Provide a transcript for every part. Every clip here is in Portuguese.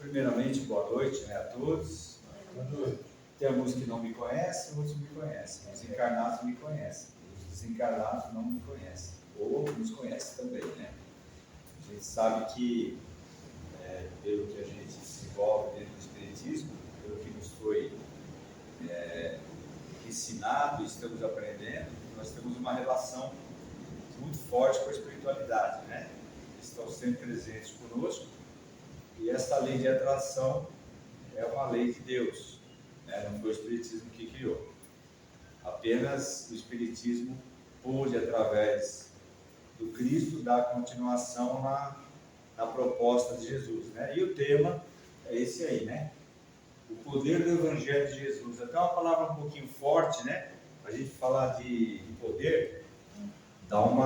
Primeiramente, boa noite, né, a todos. Boa noite. Tem alguns que não me conhecem, outros me conhecem. Os encarnados me conhecem, os desencarnados não me conhecem. Ou nos conhecem também, né? A gente sabe que, pelo que a gente se envolve dentro do Espiritismo, pelo que nos foi ensinado e estamos aprendendo, nós temos uma relação muito forte com a espiritualidade, né? Eles estão sempre presentes conosco. E essa lei de atração é uma lei de Deus, né? Não foi o Espiritismo que criou. Apenas o Espiritismo pôde, através do Cristo, dar continuação na proposta de Jesus, né? E o tema é esse aí, né? O poder do Evangelho de Jesus. Até uma palavra um pouquinho forte, né? A gente falar de poder, dá um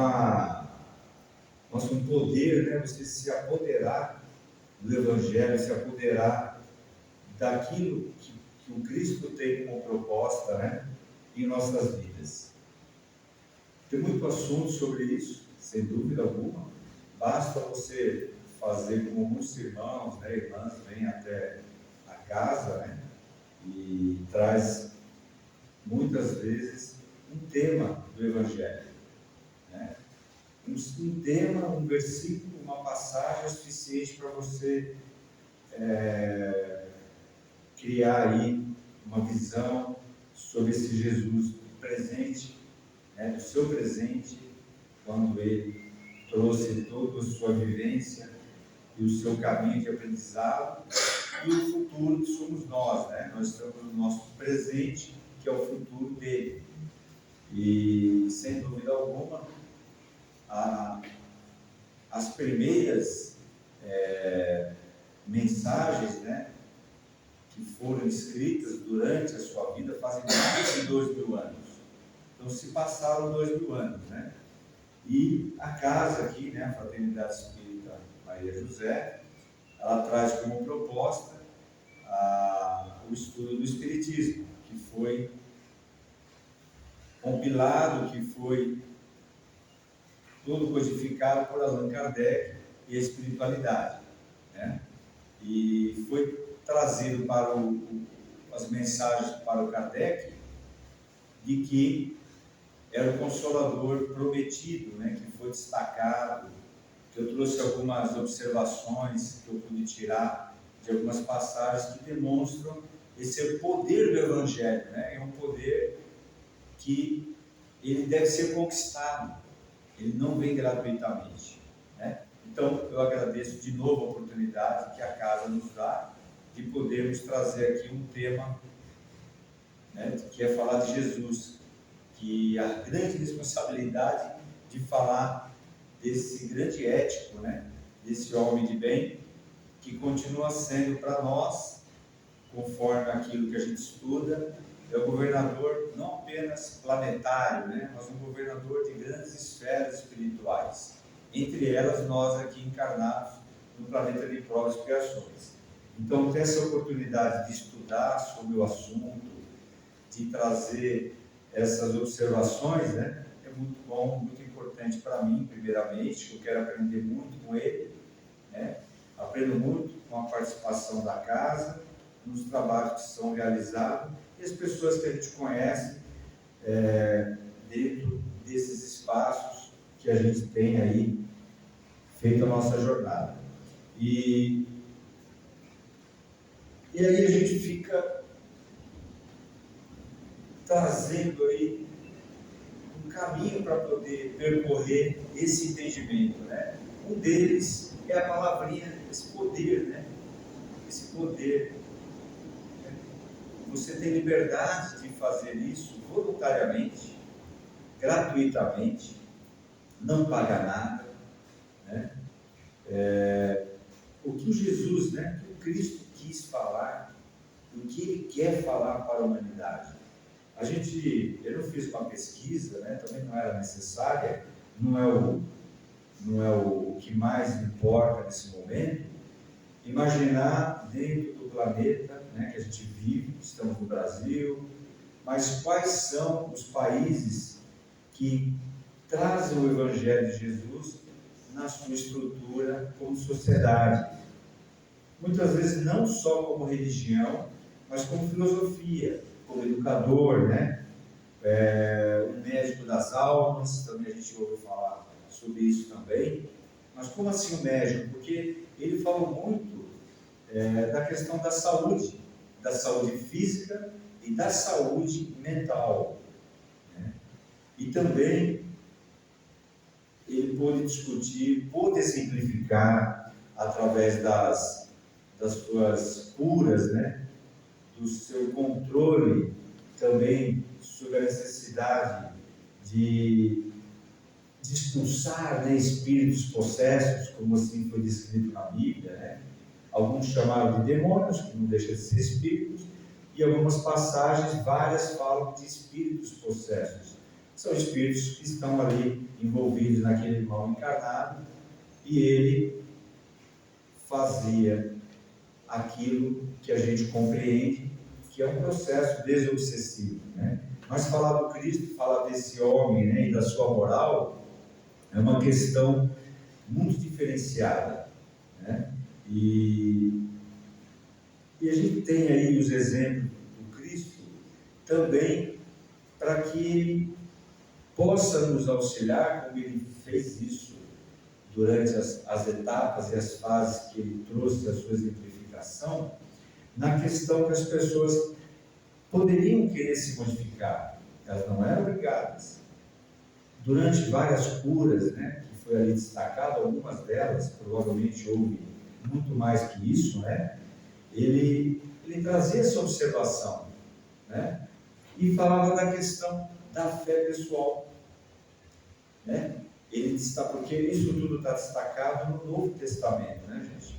poder, né? Você se apoderar do Evangelho, se apoderar daquilo que o Cristo tem como proposta, né, em nossas vidas. Tem muito assunto sobre isso, sem dúvida alguma. Basta você fazer como alguns irmãos, né, irmãs, vêm até a casa, né, e traz muitas vezes um tema do Evangelho, né? Um tema, um versículo, uma passagem é suficiente para você criar aí uma visão sobre esse Jesus presente, né, do seu presente, quando ele trouxe toda a sua vivência e o seu caminho de aprendizado, e o futuro que somos nós, né? Nós estamos no nosso presente, que é o futuro dele. E, sem dúvida alguma, as primeiras mensagens, né, que foram escritas durante a sua vida fazem mais de 2000 anos. Então se passaram 2000 anos, né? E a casa aqui, né, a Fraternidade Espírita Maria José, ela traz como proposta o estudo do Espiritismo, que foi compilado, que foi todo codificado por Allan Kardec e a espiritualidade, né? E foi trazido para as mensagens para o Kardec de que era o Consolador prometido, né, que foi destacado, que eu trouxe algumas observações que eu pude tirar de algumas passagens que demonstram esse poder do Evangelho, né? É um poder que ele deve ser conquistado, ele não vem gratuitamente, né? Então, eu agradeço de novo a oportunidade que a casa nos dá de podermos trazer aqui um tema, né, que é falar de Jesus, que a grande responsabilidade de falar desse grande ético, né, desse homem de bem, que continua sendo para nós, conforme aquilo que a gente estuda, é o governador não apenas planetário, né, mas um governador de grandes esferas espirituais. Entre elas, nós aqui encarnados no planeta de provas e expiações. Então, ter essa oportunidade de estudar sobre o assunto, de trazer essas observações, né, é muito bom, muito importante para mim, primeiramente, eu quero aprender muito com ele, né, aprendo muito com a participação da casa, nos trabalhos que são realizados, e as pessoas que a gente conhece dentro desses espaços que a gente tem aí feito a nossa jornada. E aí a gente fica trazendo aí um caminho para poder percorrer esse entendimento, né? Um deles é a palavrinha, esse poder, né? Esse poder. Você tem liberdade de fazer isso voluntariamente, gratuitamente, não paga nada, né? O que o Jesus, né, o que o Cristo quis falar, o que ele quer falar para a humanidade. Eu não fiz uma pesquisa, né, também não era necessária, não é o que mais importa nesse momento, imaginar dentro do planeta, né, que a gente vive, estamos no Brasil, mas quais são os países que trazem o Evangelho de Jesus na sua estrutura como sociedade. muitas vezes não só como religião, mas como filosofia, como educador, né? Um médico das almas, também a gente ouve falar sobre isso também. Mas como assim o médico? Porque ele falou muito da questão da saúde física e da saúde mental, né? E também ele pôde discutir, pôde exemplificar através das suas curas, né? Do seu controle também sobre a necessidade de expulsar, né, espíritos possessos, como assim foi descrito na Bíblia, né? Alguns chamaram de demônios, que não deixa de ser espíritos, e algumas passagens, várias falam de espíritos possessos. São espíritos que estão ali envolvidos naquele mal encarnado, e ele fazia aquilo que a gente compreende, que é um processo desobsessivo, né? Mas falar do Cristo, falar desse homem, né, e da sua moral, é uma questão muito diferenciada, né? E a gente tem aí os exemplos do Cristo também para que ele possa nos auxiliar, como ele fez isso durante as etapas e as fases que ele trouxe a sua exemplificação, na questão que as pessoas poderiam querer se modificar, elas não eram obrigadas. Durante várias curas, né, que foi ali destacado, algumas delas, provavelmente houve muito mais que isso, né, ele trazia essa observação, né, e falava da questão da fé pessoal, né. Ele está, porque isso tudo está destacado no Novo Testamento, né, gente,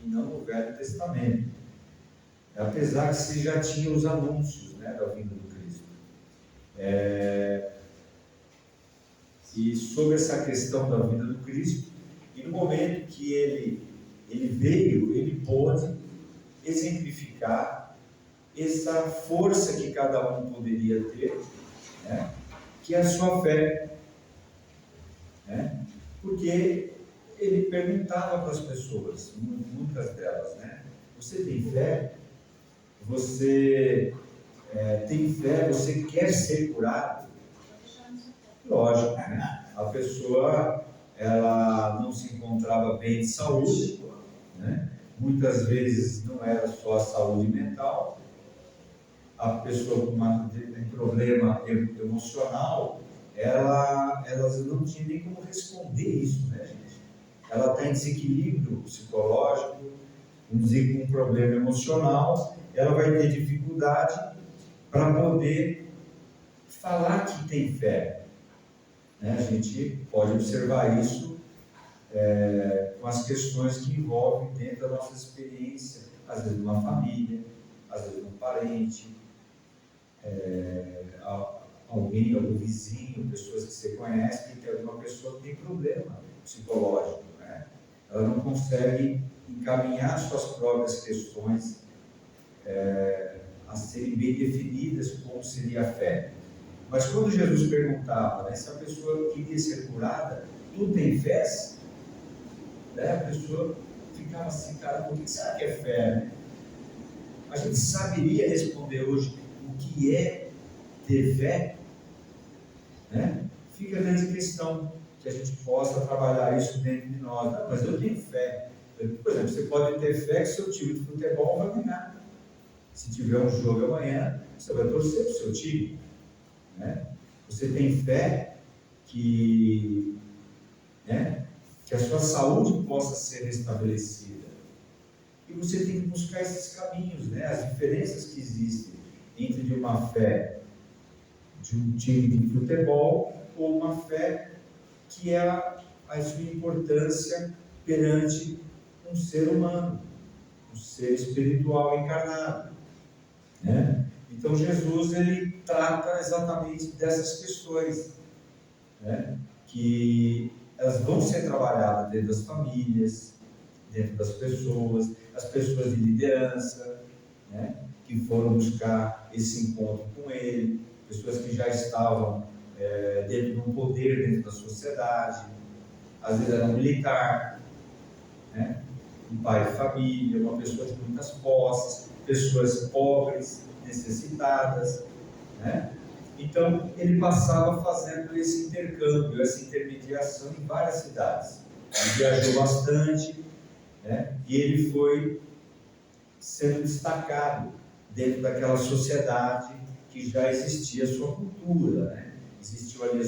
e não no Velho Testamento, apesar que se já tinha os anúncios, né, da vinda do Cristo. E sobre essa questão da vinda do Cristo, e no momento que ele veio, ele pôde exemplificar essa força que cada um poderia ter, né, que é a sua fé, né, porque ele perguntava para as pessoas, muitas delas, né, você tem fé? Você tem fé? Você quer ser curado? Lógico, né? A pessoa ela não se encontrava bem de saúde, né? Muitas vezes não era só a saúde mental, a pessoa com um problema emocional, ela não tinha nem como responder isso, né, gente? Ela está em desequilíbrio psicológico, um problema emocional, ela vai ter dificuldade para poder falar que tem fé. Né? A gente pode observar isso com as questões que envolvem dentro da nossa experiência, às vezes numa família, às vezes num parente, alguém, algum vizinho, pessoas que você conhece, que tem alguma pessoa que tem problema psicológico, né? Ela não consegue encaminhar suas próprias questões a serem bem definidas como seria a fé. Mas quando Jesus perguntava, né, se a pessoa queria ser curada, tu tem fé? Né? A pessoa ficava assim, cara, o que será que é fé? Né? A gente saberia responder hoje o que é ter fé? Né? Fica a grande questão que a gente possa trabalhar isso dentro de nós. Não, mas eu tenho fé. Por exemplo, você pode ter fé que seu time de futebol vai ganhar. Se tiver um jogo amanhã, você vai torcer para o seu time. Né? Você tem fé que a sua saúde possa ser restabelecida. E você tem que buscar esses caminhos, né? As diferenças que existem entre uma fé de um time de futebol ou uma fé que é a sua importância perante um ser humano, um ser espiritual encarnado, né? Então Jesus ele trata exatamente dessas questões, né? Que elas vão ser trabalhadas dentro das famílias, dentro das pessoas, as pessoas de liderança, né? Que foram buscar esse encontro com ele, pessoas que já estavam dentro de um poder dentro da sociedade, às vezes era um militar, né? um pai de família, uma pessoa de muitas posses, pessoas pobres, necessitadas, né? Então, ele passava fazendo esse intercâmbio, essa intermediação em várias cidades. Ele viajou bastante, né? E ele foi sendo destacado dentro daquela sociedade que já existia a sua cultura, né? Existiu ali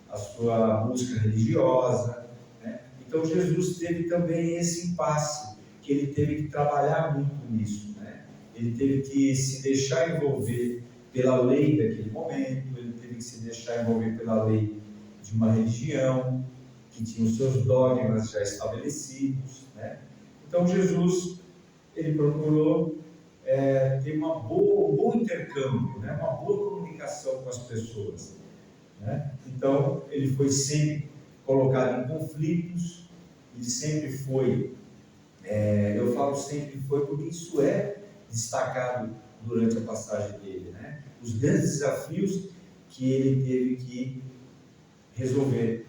a sua música religiosa, né? Então Jesus teve também esse impasse, que ele teve que trabalhar muito nisso, né? Ele teve que se deixar envolver pela lei daquele momento, ele teve que se deixar envolver pela lei de uma religião que tinha os seus dogmas já estabelecidos, né? Então Jesus, ele procurou ter um bom intercâmbio, né? Uma boa comunicação com as pessoas, né? Então ele foi sempre colocado em conflitos, ele sempre foi, eu falo sempre foi porque isso é destacado durante a passagem dele, né? Os grandes desafios que ele teve que resolver,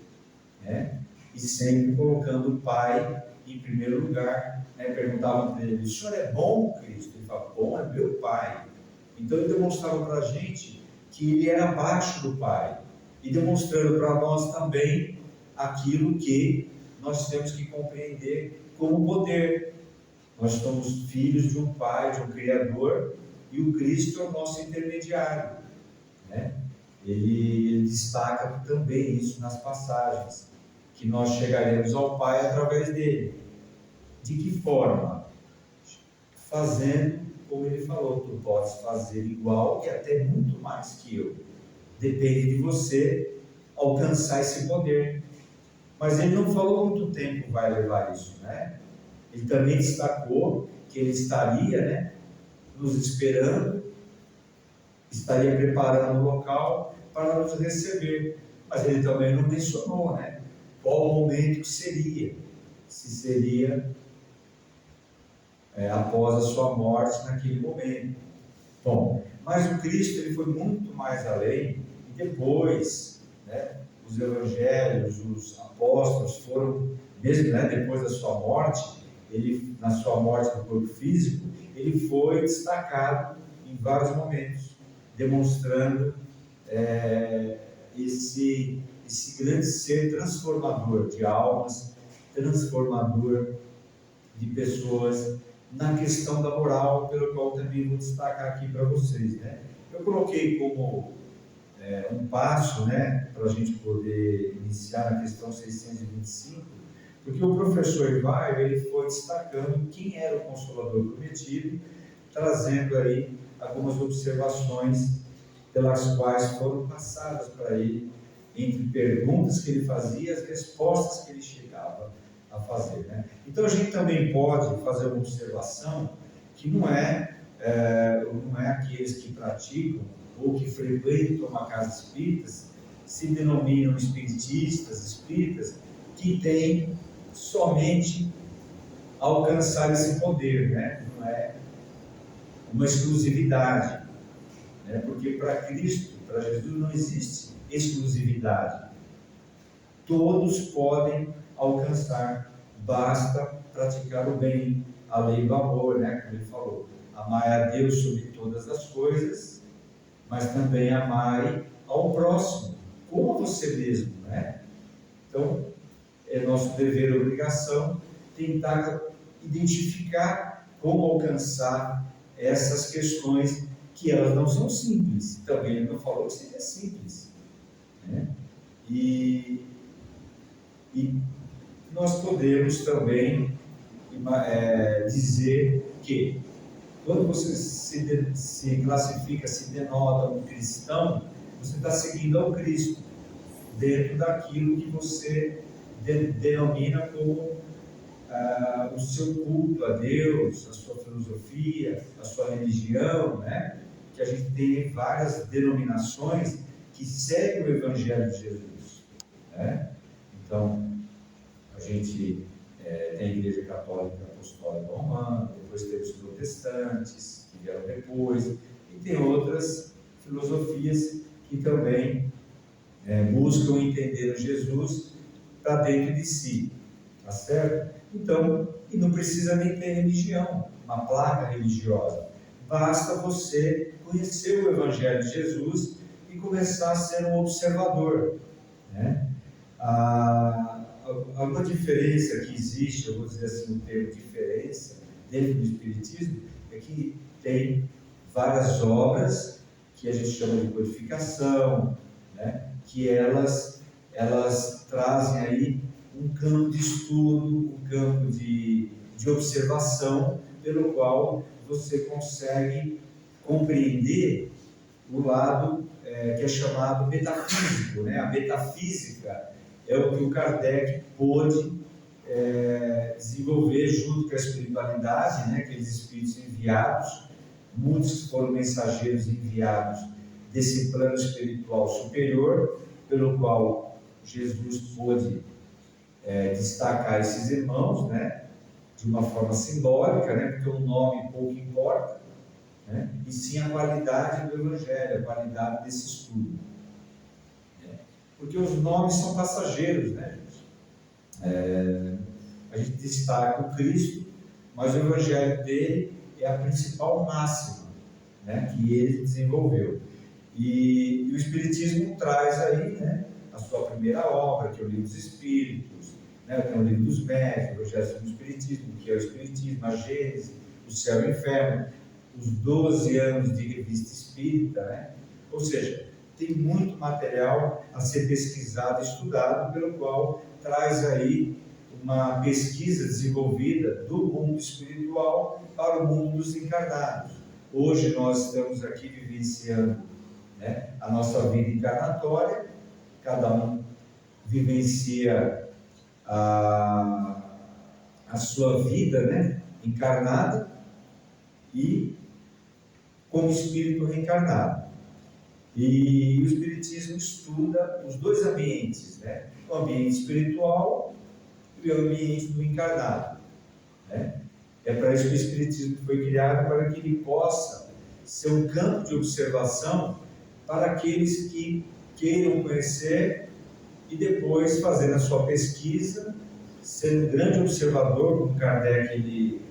né? E sempre colocando o Pai em primeiro lugar, né? Perguntavam para ele: o senhor é bom, Cristo? Ele fala: bom é meu Pai. Então ele demonstrava para a gente que ele era abaixo do Pai, e demonstrando para nós também aquilo que nós temos que compreender como poder. Nós somos filhos de um Pai, de um Criador, e o Cristo é o nosso intermediário, né? Ele destaca também isso nas passagens, que nós chegaremos ao Pai através dele. De que forma? Fazendo como ele falou: tu podes fazer igual e até muito mais que eu. Depende de você alcançar esse poder. Mas ele não falou quanto tempo vai levar isso, né? Ele também destacou que ele estaria, né, nos esperando, estaria preparando o local para nos receber. Mas ele também não mencionou, né, qual o momento que seria. Se seria após a sua morte naquele momento. Bom, mas o Cristo, ele foi muito mais além, e depois, né, os evangelhos, os apóstolos foram, mesmo, né, depois da sua morte, ele, na sua morte no corpo físico, ele foi destacado em vários momentos, demonstrando esse grande ser transformador de almas, transformador de pessoas, na questão da moral, pelo qual também vou destacar aqui para vocês, né? Eu coloquei como um passo, né, para a gente poder iniciar na questão 625, porque o professor Ivaio, ele foi destacando quem era o Consolador prometido, trazendo aí algumas observações pelas quais foram passadas para ele, entre perguntas que ele fazia e as respostas que ele chegava a fazer, né? Então a gente também pode fazer uma observação que não é aqueles que praticam ou que frequentam uma casa espírita se denominam espiritistas, espíritas, que têm somente alcançar esse poder, né? Não é uma exclusividade, né? Porque para Cristo, para Jesus, não existe exclusividade. Todos podem alcançar, basta praticar o bem, a lei do amor, né? Como ele falou: amai a Deus sobre todas as coisas, mas também amai ao próximo, como a você mesmo, né? Então, é nosso dever e obrigação tentar identificar como alcançar essas questões, que elas não são simples. Também ele não falou que seria simples, né? E nós podemos também dizer que quando você se classifica, se denota um cristão, você está seguindo ao Cristo, dentro daquilo que você denomina como o seu culto a Deus, a sua filosofia, a sua religião, né? Que a gente tem várias denominações que seguem o Evangelho de Jesus, né? Então, a gente tem a Igreja Católica Apostólica Romana, depois temos os protestantes, que vieram depois, e tem outras filosofias que também buscam entender Jesus para dentro de si, tá certo? Então, e não precisa nem ter religião, uma placa religiosa. Basta você conhecer o Evangelho de Jesus e começar a ser um observador, né? Alguma diferença que existe, eu vou dizer assim, um termo diferença, dentro do Espiritismo, é que tem várias obras que a gente chama de codificação, né? Que elas trazem aí um campo de estudo, um campo de observação, pelo qual você consegue compreender o lado que é chamado metafísico, né? A metafísica é o que o Kardec pôde desenvolver junto com a espiritualidade, né? Aqueles espíritos enviados, muitos foram mensageiros enviados desse plano espiritual superior, pelo qual Jesus pôde destacar esses irmãos, né? De uma forma simbólica, né? Porque o nome pouco importa, né? E sim a qualidade do Evangelho, a qualidade desse estudo, né? Porque os nomes são passageiros, né, gente? A gente destaca o Cristo, mas o Evangelho dele é a principal máxima, né, que ele desenvolveu. E o Espiritismo traz aí, né, a sua primeira obra, que é o Livro dos Espíritos, né, tem o Livro dos Médiuns, o Evangelho do Espiritismo, que é o Espiritismo, a Gênese, o Céu e o Inferno, os 12 anos de revista espírita, né? Ou seja, tem muito material a ser pesquisado e estudado, pelo qual traz aí uma pesquisa desenvolvida do mundo espiritual para o mundo dos encarnados. Hoje nós estamos aqui vivenciando, né, a nossa vida encarnatória, cada um vivencia a sua vida, né, encarnada e como espírito reencarnado. E o Espiritismo estuda os dois ambientes, né? O ambiente espiritual e o ambiente do encarnado, né? É para isso que o Espiritismo foi criado, para que ele possa ser um campo de observação para aqueles que queiram conhecer e depois, fazendo a sua pesquisa, ser um grande observador, como Kardec ele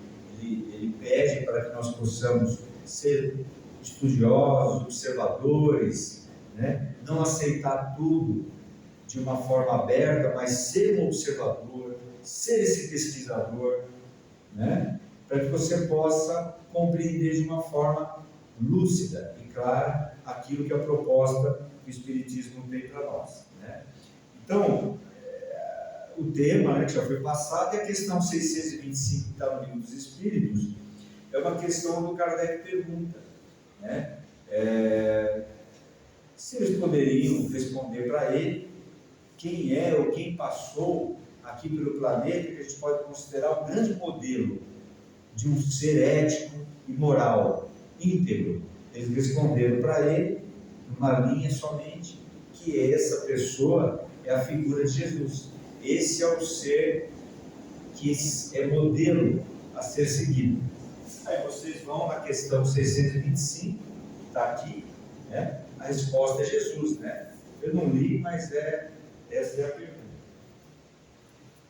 pede para que nós possamos ser estudiosos, observadores, né? Não aceitar tudo de uma forma aberta, mas ser um observador, ser esse pesquisador, né? Para que você possa compreender de uma forma lúcida e clara aquilo que é a proposta que o Espiritismo tem para nós, né? Então, o tema, né, que já foi passado, é a questão 625 que está no Livro dos Espíritos, é uma questão do Kardec pergunta, né? Se eles poderiam responder para ele quem é ou quem passou aqui pelo planeta, que a gente pode considerar um grande modelo de um ser ético e moral, íntegro. Eles responderam para ele, numa linha somente, que essa pessoa é a figura de Jesus. Esse é o ser que é modelo a ser seguido. Aí vocês vão na questão 625, que está aqui, né? A resposta é Jesus, né? Eu não li, mas essa é a pergunta.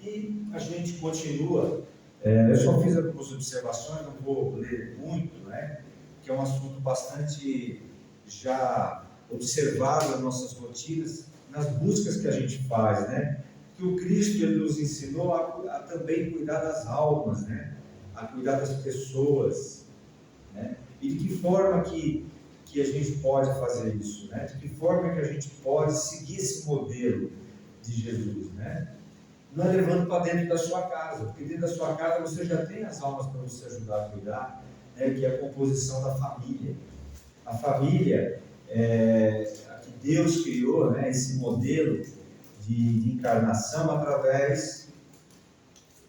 E a gente continua. Eu só fiz algumas observações, não vou ler muito, né? Que é um assunto bastante já observado nas nossas rotinas, nas buscas que a gente faz, né? Que o Cristo ele nos ensinou a também cuidar das almas, né? A cuidar das pessoas, né? E de que forma que a gente pode fazer isso, né? De que forma que a gente pode seguir esse modelo de Jesus, né? Não é levando para dentro da sua casa, porque dentro da sua casa você já tem as almas para você ajudar a cuidar, né? Que é a composição da família. A família a que Deus criou, né? Esse modelo de encarnação através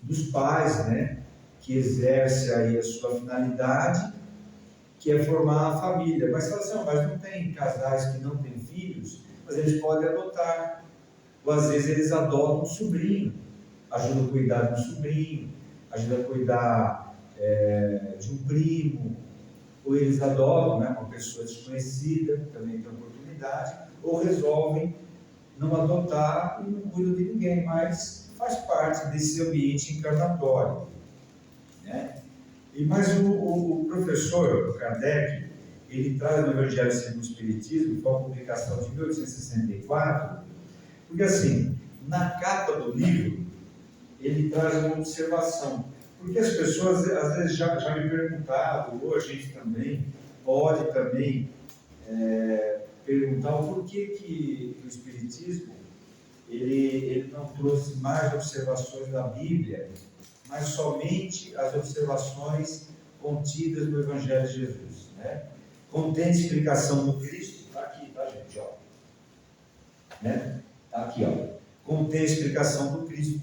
dos pais, né? Que exerce aí a sua finalidade, que é formar a família. Mas fala assim, mas não tem casais que não têm filhos, mas eles podem adotar. Ou às vezes eles adotam um sobrinho, ajudam a cuidar de um sobrinho, ajudam a cuidar de um primo, ou eles adotam, né, uma pessoa desconhecida, também tem oportunidade, ou resolvem não adotar e não cuidam de ninguém, mas faz parte desse ambiente encarnatório, né? Mas o professor Kardec, ele traz no Evangelho segundo o Espiritismo, foi uma publicação de 1864, porque assim, na capa do livro, ele traz uma observação, porque as pessoas às vezes já me perguntaram, ou a gente também pode também perguntar o porquê que o Espiritismo ele não trouxe mais observações da Bíblia, mas somente as observações contidas no Evangelho de Jesus, né? Contém explicação do Cristo, está aqui, tá, gente? Ó. Né? Está aqui, ó. Contém explicação do Cristo.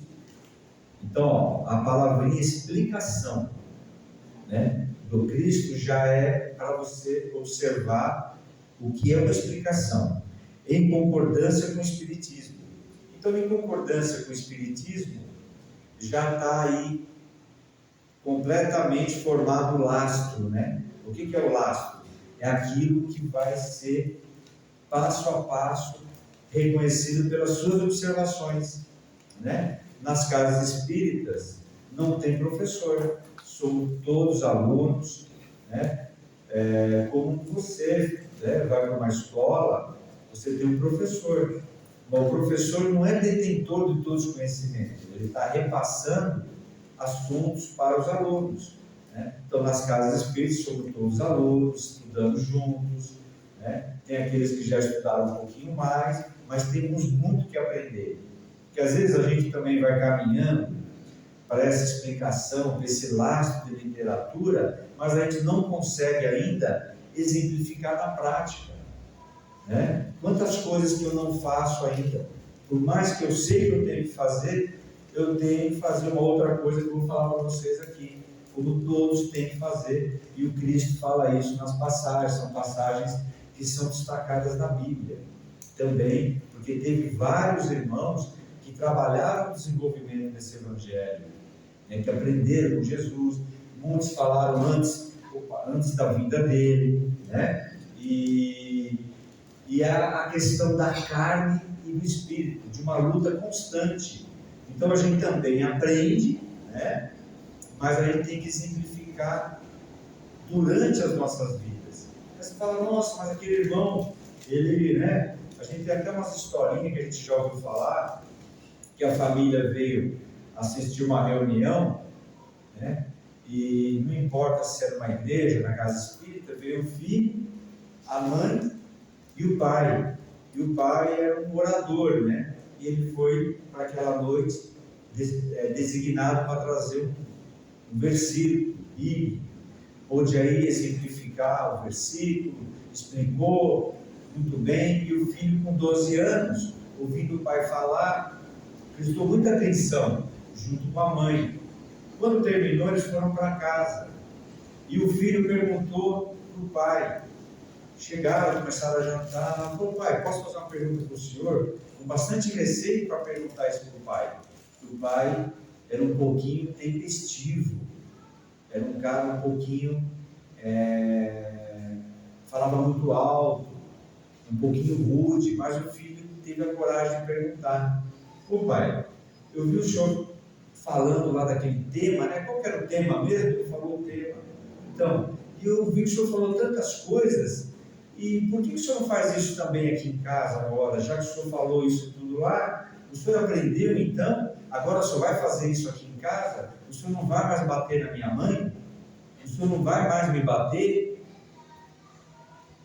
Então, ó, a palavrinha explicação, né, do Cristo já é para você observar o que é uma explicação, em concordância com o Espiritismo. Então, em concordância com o Espiritismo, já está aí completamente formado o lastro, né? O que é o lastro? É aquilo que vai ser passo a passo reconhecido pelas suas observações, né? Nas casas espíritas não tem professor, somos todos alunos, né? Como você, né, vai para uma escola, você tem um professor. Bom, o professor não é detentor de todos os conhecimentos, ele está repassando assuntos para os alunos, né? Então, nas casas espíritas, somos todos alunos, estudamos juntos, né? Tem aqueles que já estudaram um pouquinho mais, mas temos muito que aprender. Porque às vezes a gente também vai caminhando para essa explicação, para esse lastro de literatura, mas a gente não consegue ainda exemplificar na prática, né? Quantas coisas que eu não faço ainda, por mais que eu sei que eu tenho que fazer, eu tenho que fazer uma outra coisa que eu vou falar para vocês aqui, como todos têm que fazer, e o Cristo fala isso nas passagens, são passagens que são destacadas na Bíblia, também, porque teve vários irmãos que trabalharam no desenvolvimento desse Evangelho, né, que aprenderam com Jesus, muitos falaram antes da vinda dele, né? E a questão da carne e do espírito, de uma luta constante. Então a gente também aprende, né? Mas a gente tem que exemplificar durante as nossas vidas. Aí você fala, nossa, mas aquele irmão, ele, né? A gente tem até umas historinhas que a gente já ouviu falar, que a família veio assistir uma reunião, né? E não importa se era uma igreja, na casa espírita, veio o filho, a mãe e o pai. E o pai era um orador, né? E ele foi para aquela noite designado para trazer um versículo bíblico, pôde aí exemplificar o versículo, explicou muito bem, e o filho com 12 anos, ouvindo o pai falar, prestou muita atenção, junto com a mãe. Quando terminou, eles foram para casa, e o filho perguntou para o pai, chegaram, começaram a jantar, ela falou, pai, posso fazer uma pergunta para o senhor? Com bastante receio para perguntar isso para o pai. O pai era um pouquinho tempestivo, era um cara um pouquinho, falava muito alto, um pouquinho rude, mas o filho teve a coragem de perguntar, ô pai, eu vi o senhor falando lá daquele tema, né? Qual que era o tema mesmo? Ele falou o tema. Então, eu vi que o senhor falou tantas coisas, e por que o senhor não faz isso também aqui em casa agora? Já que o senhor falou isso tudo lá, o senhor aprendeu então? Agora o senhor vai fazer isso aqui em casa? O senhor não vai mais bater na minha mãe? O senhor não vai mais me bater?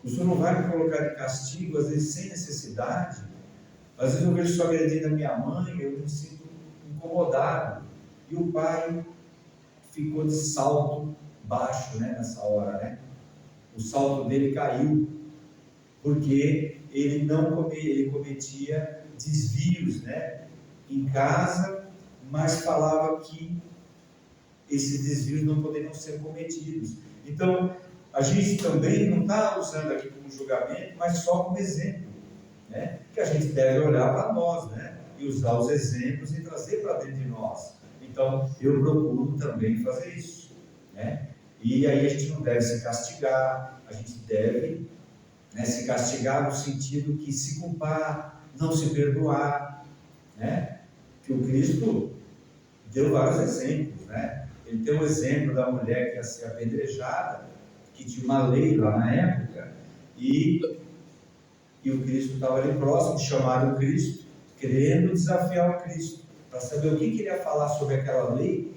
O senhor não vai me colocar de castigo, às vezes sem necessidade? Às vezes eu vejo o senhor agredindo a minha mãe, eu me sinto incomodado. E o pai ficou de salto baixo, né, nessa hora, né? O salto dele caiu, porque ele cometia desvios, né, em casa, mas falava que esses desvios não poderiam ser cometidos. Então, a gente também não está usando aqui como julgamento, mas só como exemplo, né, que a gente deve olhar para nós, né, e usar os exemplos e trazer para dentro de nós. Então, eu procuro também fazer isso, né? E aí a gente não deve se castigar, a gente deve, né, se castigar no sentido que se culpar, não se perdoar, né? que o Cristo deu vários exemplos, né? Ele tem um exemplo da mulher que ia ser apedrejada, que tinha uma lei lá na época, e o Cristo estava ali próximo, chamaram o Cristo, querendo desafiar o Cristo, para saber o que queria falar sobre aquela lei,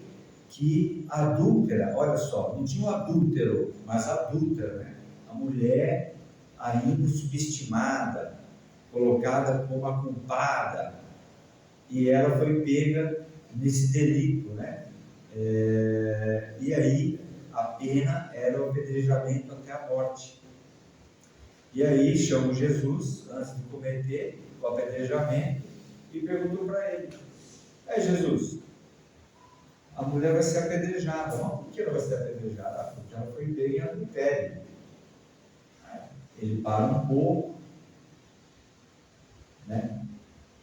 que adúltera, olha só, não tinha um adúltero, mas adúltera, né? A mulher ainda subestimada, colocada como a culpada, e ela foi pega nesse delito, né? E aí a pena era o apedrejamento até a morte. E aí chamam Jesus, antes de cometer o apedrejamento, e perguntou para ele: Jesus, a mulher vai ser apedrejada. Mas por que ela vai ser apedrejada? Porque ela foi pega em adultério. Ele para um pouco, né?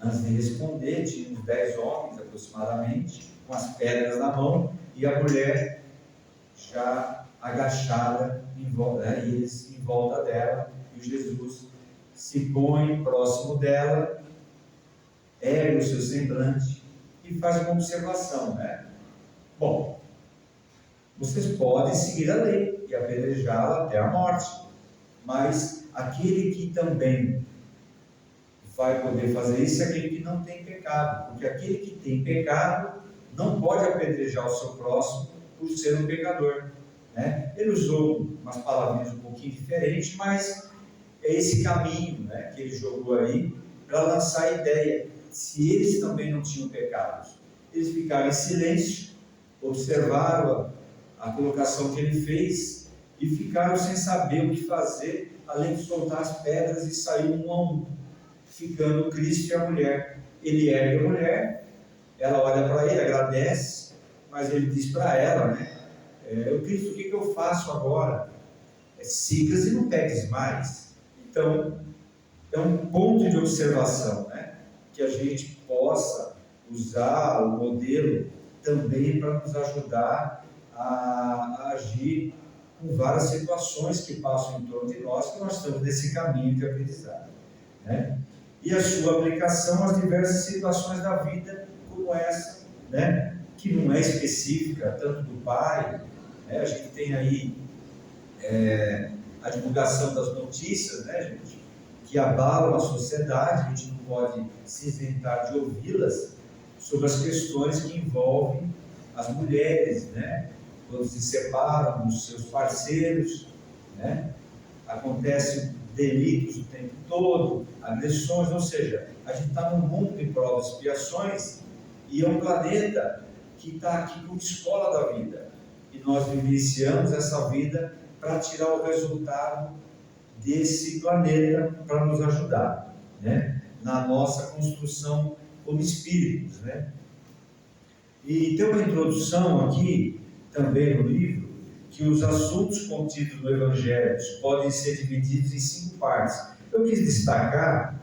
Antes de responder, tinha uns 10 homens aproximadamente, com as pedras na mão, e a mulher já agachada em volta, e eles em volta dela, e Jesus se põe próximo dela, ergue o seu semblante e faz uma observação, né? Bom, vocês podem seguir a lei e apedrejá-la até a morte, mas aquele que também vai poder fazer isso é aquele que não tem pecado, porque aquele que tem pecado não pode apedrejar o seu próximo por ser um pecador, né? Ele usou umas palavrinhas um pouquinho diferentes, mas é esse caminho, né, que ele jogou aí para lançar a ideia. Se eles também não tinham pecados, eles ficaram em silêncio, observaram a colocação que ele fez e ficaram sem saber o que fazer, além de soltar as pedras e sair um a um, ficando o Cristo e a mulher. Ele ergue a mulher, ela olha para ele, agradece, mas ele diz para ela, né? O Cristo, o que eu faço agora? Sigas e não peques mais. Então, é um ponto de observação, né? Que a gente possa usar o modelo também para nos ajudar a agir com várias situações que passam em torno de nós, que nós estamos nesse caminho de aprendizado, né? E a sua aplicação às diversas situações da vida, como essa, né? Que não é específica tanto do pai, né? A gente tem aí a divulgação das notícias, né, gente, que abalam a sociedade, a gente não pode se isentar de ouvi-las, sobre as questões que envolvem as mulheres, né, quando se separam dos seus parceiros, né, acontecem delitos o tempo todo, agressões, ou seja, a gente está num mundo de provas e expiações, e é um planeta que está aqui como escola da vida, e nós vivenciamos essa vida para tirar o resultado desse planeta para nos ajudar, né? Na nossa construção como espíritos, né? E tem uma introdução aqui, também no livro, que os assuntos contidos no Evangelho podem ser divididos em 5 partes. Eu quis destacar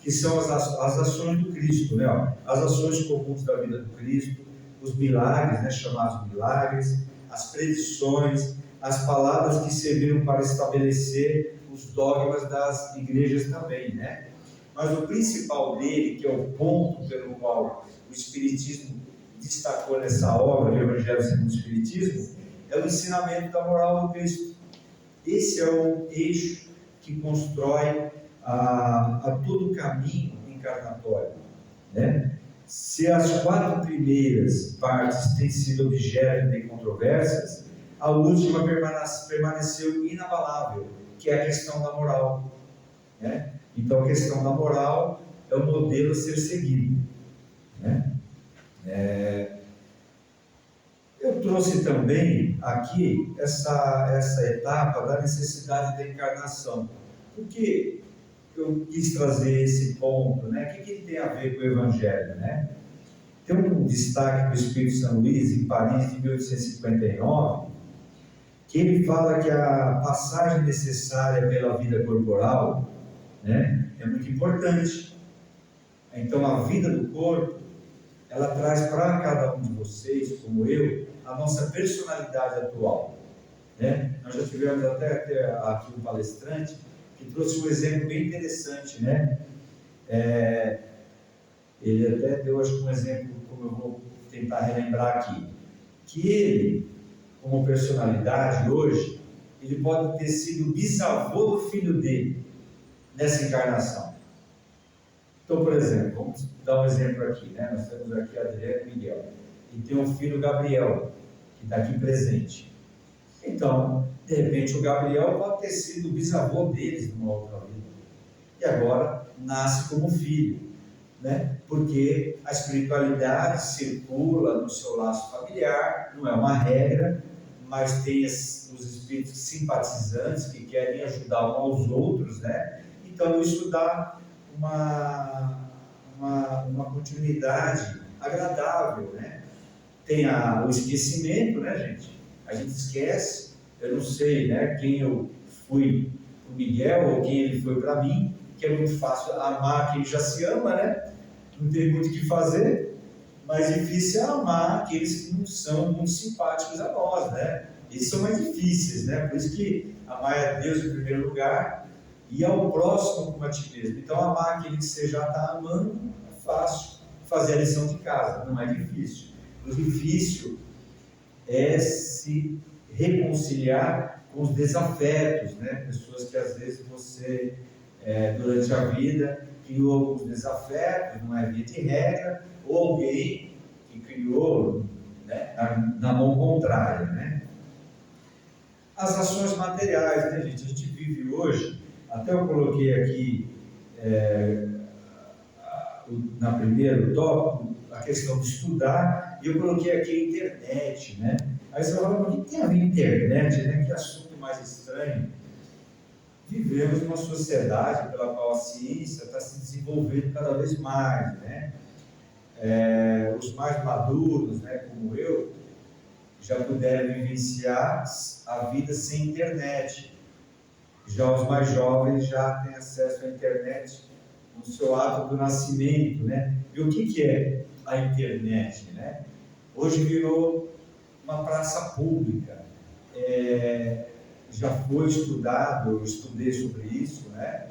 que são as ações do Cristo, né? As ações comuns da vida do Cristo, os milagres, né? Chamados milagres, as predições, as palavras que serviram para estabelecer os dogmas das igrejas também, né? Mas o principal dele, que é o ponto pelo qual o Espiritismo destacou nessa obra, o Evangelho segundo o Espiritismo, é o ensinamento da moral do Cristo. Esse é o eixo que constrói a todo o caminho encarnatório, né? Se as 4 primeiras partes têm sido objeto de controvérsias, a última permaneceu inabalável, que é a questão da moral, né? Então a questão da moral é o modelo a ser seguido, né? Eu trouxe também aqui essa etapa da necessidade da encarnação. Por que eu quis trazer esse ponto, né? O que ele tem a ver com o Evangelho, né? Tem um destaque do Espírito São Luís, em Paris, de 1859, que ele fala que a passagem necessária pela vida corporal, né, é muito importante. Então, a vida do corpo, ela traz para cada um de vocês, como eu, a nossa personalidade atual, né? Nós já tivemos até aqui um palestrante que trouxe um exemplo bem interessante, né? ele até deu, acho que um exemplo, como eu vou tentar relembrar aqui, que ele, como personalidade hoje, ele pode ter sido bisavô do filho dele, nessa encarnação. Então, por exemplo, vamos dar um exemplo aqui, né? Nós temos aqui Adriano e Miguel, e tem um filho, Gabriel, que está aqui presente. Então, de repente, o Gabriel pode ter sido o bisavô deles numa outra vida, e agora nasce como filho, né? Porque a espiritualidade circula no seu laço familiar, não é uma regra, mas tem os espíritos simpatizantes que querem ajudar uns aos outros, né? Então, isso dá uma continuidade agradável, né? Tem o esquecimento, né, gente? A gente esquece. Eu não sei, né, quem eu fui para o Miguel ou quem ele foi para mim, que é muito fácil amar quem já se ama, né? Não tem muito o que fazer, mas difícil é amar aqueles que não são muito simpáticos a nós, né? Esses são mais difíceis, né? Por isso que amar a Deus em primeiro lugar e ao próximo como a ti mesmo. Então, amar aquele que você já está amando é fácil. Fazer a lição de casa não é difícil. O difícil é se reconciliar com os desafetos, né? Pessoas que às vezes você, durante a vida, criou alguns desafetos, não é via de regra, ou alguém que criou, né, na mão contrária, né? As ações materiais, né, gente? A gente vive hoje, até eu coloquei aqui na primeiro tópico, a questão de estudar, e eu coloquei aqui a internet, né? Aí você fala, mas o que tem a ver internet, né? Que assunto mais estranho. Vivemos numa sociedade pela qual a ciência está se desenvolvendo cada vez mais, né? Os mais maduros, né, como eu, já puderam vivenciar a vida sem internet. Já os mais jovens já têm acesso à internet no seu ato do nascimento, né? E o que é a internet, né? Hoje virou uma praça pública. Já foi estudado, eu estudei sobre isso, né?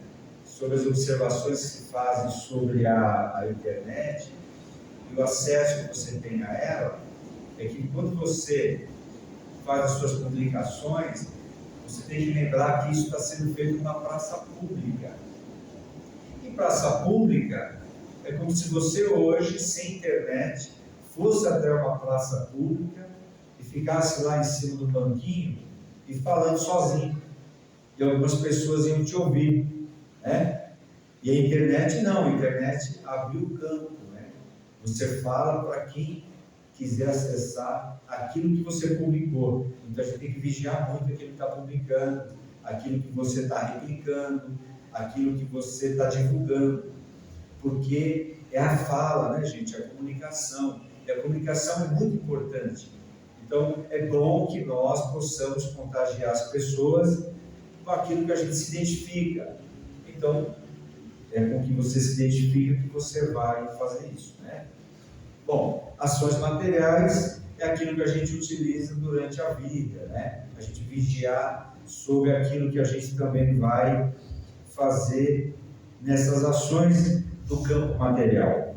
Sobre as observações que se fazem sobre a internet e o acesso que você tem a ela, é que quando você faz as suas publicações, você tem que lembrar que isso está sendo feito numa praça pública. E praça pública é como se você hoje, sem internet, fosse até uma praça pública e ficasse lá em cima do banquinho e falando sozinho. E algumas pessoas iam te ouvir, né? E a internet não, a internet abriu o campo, né? Você fala para quem quiser acessar aquilo que você publicou. Então a gente tem que vigiar muito aquilo que está publicando, aquilo que você está replicando, aquilo que você está divulgando, porque é a fala, né, gente? A comunicação. E a comunicação é muito importante. Então é bom que nós possamos contagiar as pessoas com aquilo que a gente se identifica. Então é com que você se identifica que você vai fazer isso, né? Bom, ações materiais é aquilo que a gente utiliza durante a vida, né? A gente vigiar sobre aquilo que a gente também vai fazer nessas ações do campo material.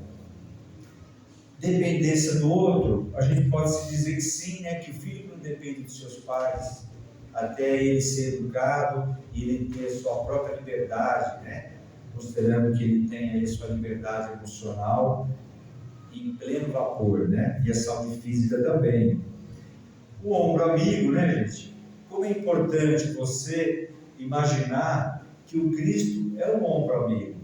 Dependência do outro, a gente pode se dizer que sim, né? Que o filho não depende dos seus pais, até ele ser educado e ele ter a sua própria liberdade, né? Considerando que ele tem aí a sua liberdade emocional em pleno vapor, né? E a saúde física também. O ombro amigo, né, gente? Como é importante você imaginar que o Cristo é um ombro amigo.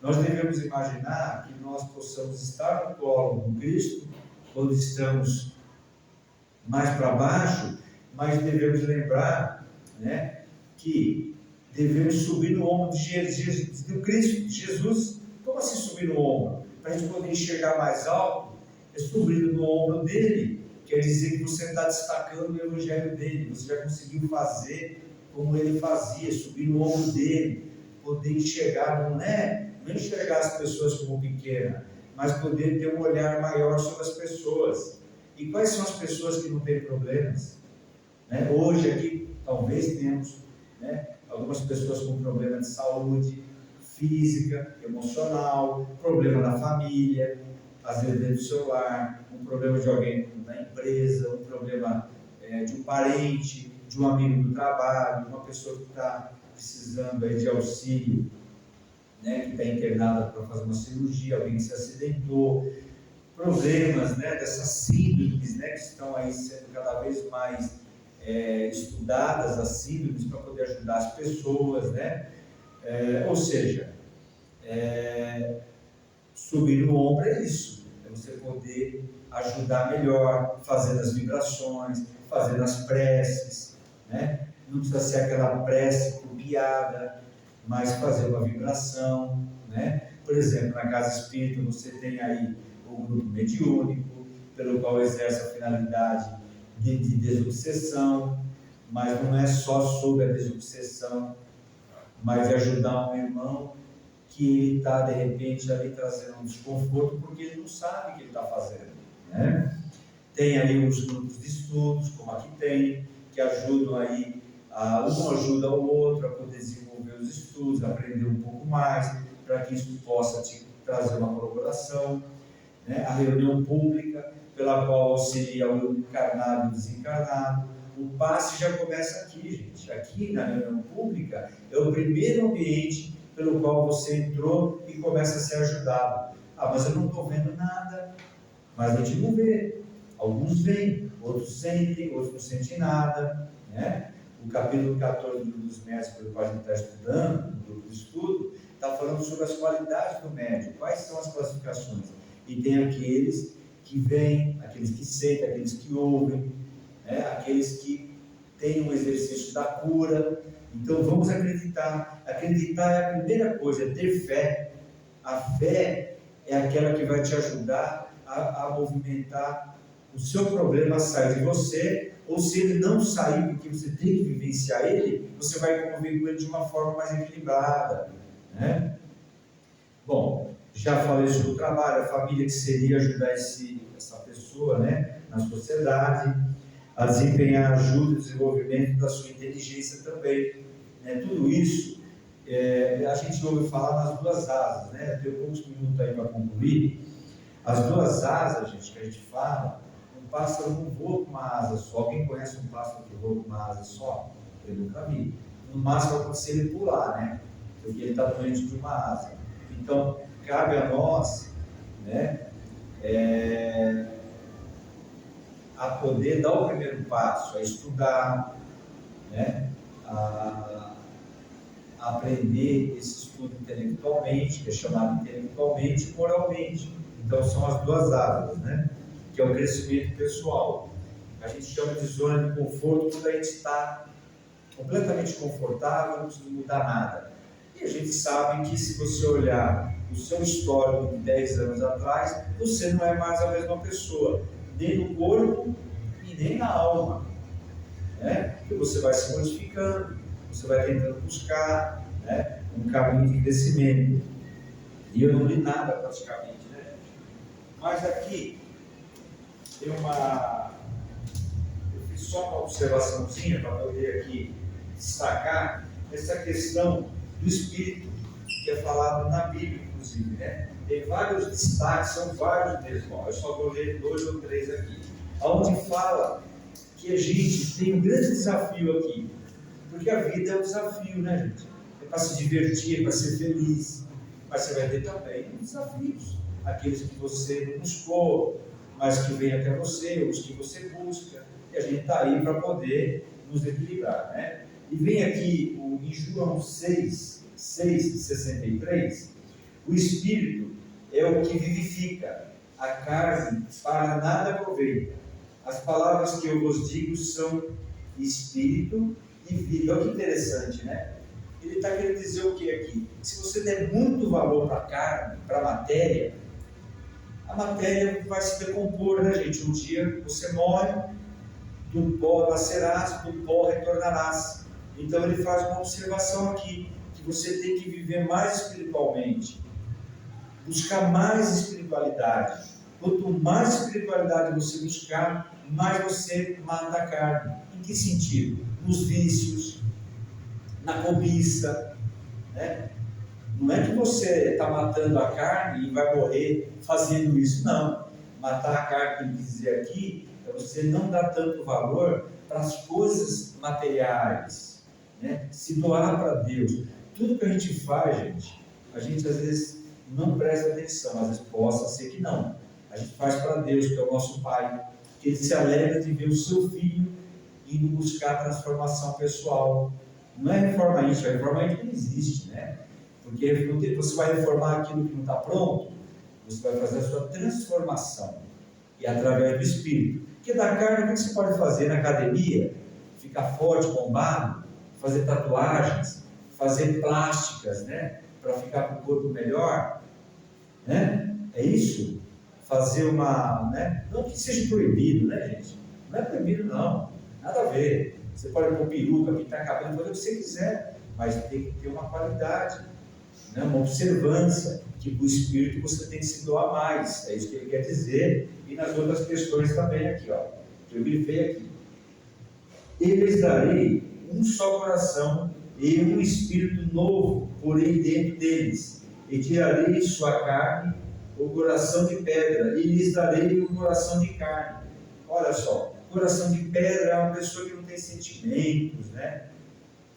Nós devemos imaginar que nós possamos estar no colo do Cristo quando estamos mais para baixo, mas devemos lembrar, né, que devemos subir no ombro do Cristo, de Jesus. Como assim subir no ombro? Para a gente poder enxergar mais alto, é subir no ombro dele, quer dizer que você está destacando o evangelho dele, você já conseguiu fazer como ele fazia, subir no ombro dele, poder enxergar, não enxergar as pessoas como pequenas, mas poder ter um olhar maior sobre as pessoas. E quais são as pessoas que não têm problemas? Né? Hoje aqui, talvez temos, né, algumas pessoas com problema de saúde, física, emocional, problema na família, às vezes dentro do seu lar, um problema de alguém na empresa, um problema de um parente, de um amigo do trabalho, uma pessoa que está precisando aí de auxílio, né, que está internada para fazer uma cirurgia, alguém que se acidentou, problemas, né, dessas síndromes, né, que estão aí sendo cada vez mais estudadas, as síndromes, para poder ajudar as pessoas, né? Ou seja, subir no ombro é isso, é você poder ajudar melhor, fazendo as vibrações, fazendo as preces, né? Não precisa ser aquela prece copiada, mas fazer uma vibração, né? Por exemplo, na casa espírita você tem aí o grupo mediúnico, pelo qual exerce a finalidade de desobsessão, mas não é só sobre a desobsessão, mas de ajudar um irmão que ele está, de repente, ali trazendo um desconforto, porque ele não sabe o que ele está fazendo, né? Tem ali os grupos de estudos, como aqui tem, que ajudam aí, um ajuda o outro a poder desenvolver os estudos, aprender um pouco mais, para que isso possa te trazer uma colaboração, né? A reunião pública, pela qual auxilia o encarnado e o desencarnado. O passe já começa aqui, gente. Aqui na reunião pública é o primeiro ambiente pelo qual você entrou e começa a ser ajudado. Mas eu não estou vendo nada. Mas a gente não vê. Alguns veem, outros sentem, outros não sentem nada, né? O capítulo 14 do Livro dos Médiuns, pelo qual a gente está estudando, no grupo de estudo, está falando sobre as qualidades do médium. Quais são as classificações? E tem aqueles que veem, aqueles que sentem, aqueles que ouvem, né? Aqueles que têm um exercício da cura. Então vamos acreditar. Acreditar é a primeira coisa, é ter fé. A fé é aquela que vai te ajudar a movimentar o seu problema, a sair de você, ou se ele não sair, porque você tem que vivenciar ele, você vai conviver com ele de uma forma mais equilibrada, né? Bom, já falei sobre o trabalho, a família, que seria ajudar essa pessoa, né, na sociedade, a desempenhar ajuda e desenvolvimento da sua inteligência também, né? Tudo isso a gente ouve falar nas duas asas, né? Tenho poucos minutos aí para concluir. As duas asas, gente, que a gente fala, um pássaro não voa com uma asa só. Alguém conhece um pássaro que voa com uma asa só? Eu nunca vi. No máximo vai acontecer ele pular, né? Porque ele está doente de uma asa. Então, cabe a nós, né, a poder dar o primeiro passo, a estudar, né, a aprender esse estudo intelectualmente, que é chamado intelectualmente e moralmente. Então são as duas áreas, né, que é o crescimento pessoal. A gente chama de zona de conforto quando a gente está completamente confortável, não precisa mudar nada. E a gente sabe que se você olhar o seu histórico de 10 anos atrás, você não é mais a mesma pessoa, nem no corpo e nem na alma, né? Porque você vai se modificando, você vai tentando buscar, né, um caminho de crescimento. E eu não li nada praticamente, né? Mas aqui tem eu fiz só uma observaçãozinha para poder aqui destacar essa questão do espírito, que é falado na Bíblia, inclusive, né? Tem vários destaques, são vários mesmo. Eu só vou ler 2 ou 3 aqui. Onde fala que a gente tem um grande desafio aqui, porque a vida é um desafio, né, gente? É para se divertir, é para ser feliz, mas você vai ter também desafios, aqueles que você não buscou, mas que vêm até você, os que você busca, e a gente está aí para poder nos equilibrar, né? E vem aqui em João 6:63, o Espírito é o que vivifica, a carne para nada aproveita. As palavras que eu vos digo são Espírito e vida. Olha que interessante, né? Ele está querendo dizer o que aqui? Se você der muito valor para a carne, para a matéria vai se decompor, né, gente? Um dia você morre, do pó nascerás, do pó retornarás. Então ele faz uma observação aqui, que você tem que viver mais espiritualmente, buscar mais espiritualidade. Quanto mais espiritualidade você buscar, mais você mata a carne. Em que sentido? Nos vícios, na cobiça, né? Não é que você está matando a carne e vai morrer fazendo isso, não. Matar a carne, que ele quis dizer aqui, é você não dar tanto valor para as coisas materiais, né? Se doar para Deus. Tudo que a gente faz, a gente às vezes não presta atenção, às vezes possa ser que não. A gente faz para Deus, que é o nosso Pai, que Ele se alegra de ver o seu filho indo buscar a transformação pessoal. Não é reforma íntima, a reforma íntima não existe, né? Porque você vai reformar aquilo que não está pronto, você vai fazer a sua transformação, e através do Espírito. Porque da carne, o que você pode fazer na academia? Ficar forte, bombado, fazer tatuagens, fazer plásticas, né? Para ficar com o corpo melhor, né? É isso? Fazer uma, né? Não que seja proibido, né, gente? Não é proibido, não. Nada a ver. Você pode pôr peruca, pintar cabelo, fazer o que você quiser, mas tem que ter uma qualidade, né? Uma observância, que o Espírito você tem que se doar mais. É isso que ele quer dizer. E nas outras questões também aqui, ó, que eu grifei aqui. Eu lhes darei um só coração e um espírito novo porei dentro deles, e tirarei sua carne, o coração de pedra, e lhes darei o coração de carne. Olha só, coração de pedra é uma pessoa que não tem sentimentos, né?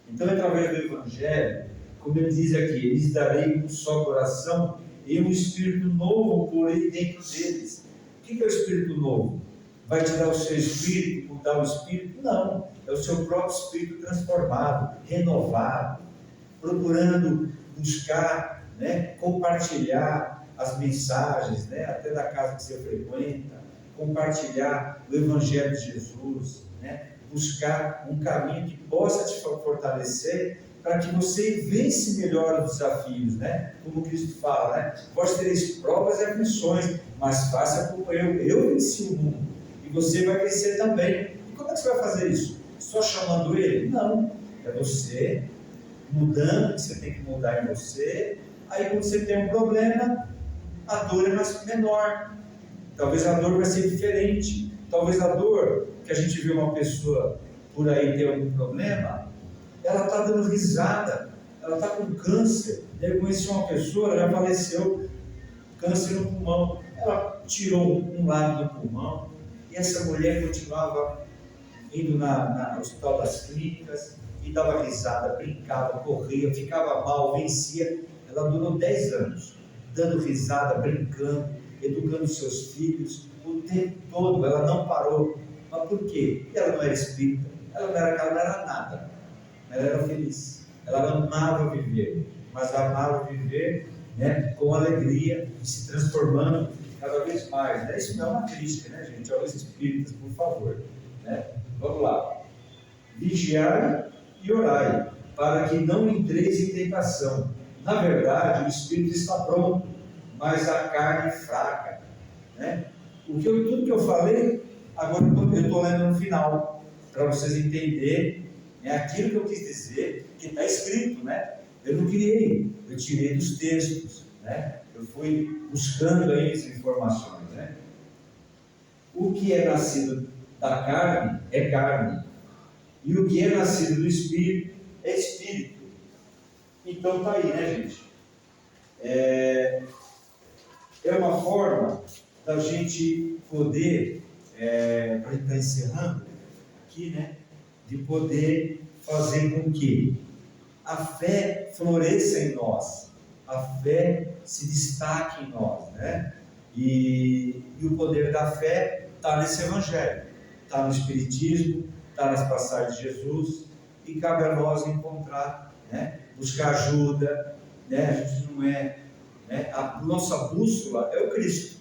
Então, através do Evangelho, como ele diz aqui, lhes darei um só coração e um espírito novo porei dentro deles. O que é o espírito novo? Vai tirar o seu espírito, mudar o espírito? Não, é o seu próprio espírito transformado, renovado, procurando buscar, né, compartilhar as mensagens, né, até da casa que você frequenta, compartilhar o Evangelho de Jesus, né, buscar um caminho que possa te fortalecer para que você vence melhor os desafios, né? Como Cristo fala, né? Vós tereis provas e aflições, mas faça como eu venci o mundo, e você vai vencer também. E como é que você vai fazer isso? Só chamando Ele? Não, é você mudando, que você tem que mudar em você. Aí quando você tem um problema, a dor é menor, talvez a dor vai ser diferente, talvez a dor que a gente vê uma pessoa por aí ter algum problema, ela está dando risada, ela está com câncer. Eu conheci uma pessoa, ela já faleceu, câncer no pulmão, ela tirou um lado do pulmão, e essa mulher continuava indo no Hospital das Clínicas, e dava risada, brincava, corria, ficava mal, vencia. Ela durou 10 anos, dando risada, brincando, educando seus filhos, o tempo todo, ela não parou. Mas por quê? Ela não era espírita, ela não era nada. Ela era feliz, ela amava viver, mas amava viver, né, com alegria, e se transformando cada vez mais, né? Isso não é uma crítica, né, gente? Olha os espíritas, por favor, né? Vamos lá. Vigiai e orai, para que não entreis em tentação. Na verdade, o espírito está pronto, mas a carne fraca, né? Tudo que eu falei, agora eu estou lendo no final, para vocês entenderem. É aquilo que eu quis dizer, que está escrito, né? Eu não criei, eu tirei dos textos, né? Eu fui buscando aí as informações, né? O que é nascido da carne é carne, e o que é nascido do Espírito é Espírito. Então está aí, né, gente? É uma forma da gente poder, para estar encerrando aqui, né? De poder fazer com que a fé floresça em nós, a fé se destaque em nós, né? E o poder da fé está nesse Evangelho, está no Espiritismo, está nas passagens de Jesus, e cabe a nós encontrar, né? Buscar ajuda, né? A gente não é, né? A nossa bússola é o Cristo,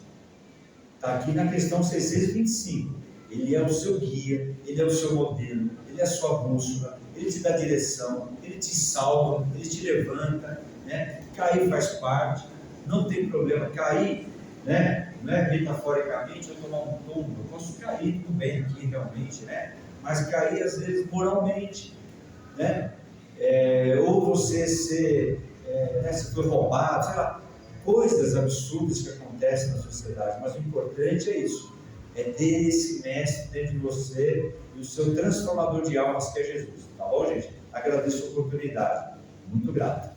está aqui na questão 625. Ele é o seu guia, Ele é o seu modelo, Ele é a sua bússola, Ele te dá direção, Ele te salva, Ele te levanta, né? Cair faz parte, não tem problema. Cair, né? Não é metaforicamente eu tomar um tombo, eu posso cair tudo bem aqui realmente, né? Mas cair às vezes moralmente, né? Ou você né, se for roubado, sei lá, coisas absurdas que acontecem na sociedade, mas o importante é isso. É ter esse mestre dentro de você e o seu transformador de almas, que é Jesus. Tá bom, gente? Agradeço a oportunidade. Muito grato.